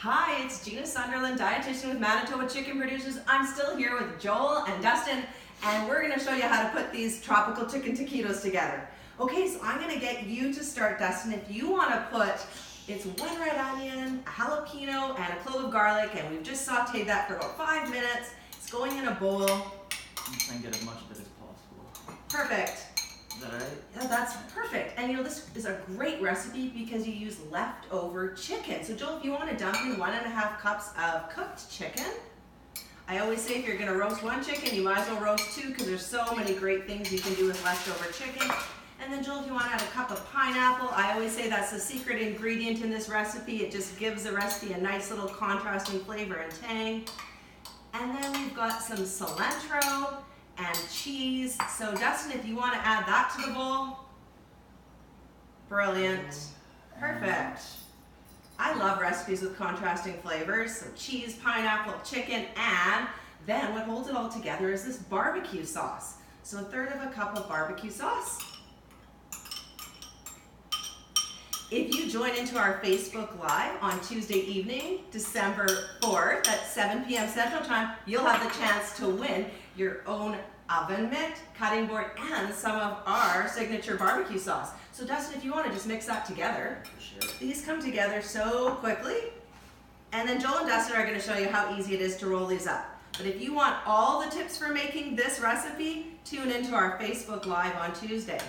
Hi, it's Gina Sunderland, dietitian with Manitoba Chicken Producers. I'm still here with Joel and Dustin, and we're going to show you how to put these tropical chicken taquitos together. Okay, so I'm going to get you to start, Dustin. If you want to put, it's one red onion, a jalapeno, and a clove of garlic, and we've just sauteed that for about 5 minutes. It's going in a bowl. I'm trying to get as much of it as possible. Perfect. Is that right? Yeah, that's perfect. And you know, this is a great recipe because you use leftover chicken. So Joel, if you want to dump in 1.5 cups of cooked chicken, I always say if you're going to roast one chicken, you might as well roast two because there's so many great things you can do with leftover chicken. And then Joel, if you want to add a cup of pineapple, I always say that's the secret ingredient in this recipe. It just gives the recipe a nice little contrasting flavor and tang. And then we've got some cilantro and cheese. So Dustin, if you want to add that to the bowl, brilliant, perfect. I love recipes with contrasting flavors. So cheese, pineapple, chicken, and then what holds it all together is this barbecue sauce. So 1/3 of a cup of barbecue sauce. If you join into our Facebook Live on Tuesday evening, December 4th at 7 p.m. Central Time, you'll have the chance to win your own oven mitt, cutting board, and some of our signature barbecue sauce. So Dustin, if you want to just mix that together. Sure. These come together so quickly. And then Joel and Dustin are going to show you how easy it is to roll these up. But if you want all the tips for making this recipe, tune into our Facebook Live on Tuesday.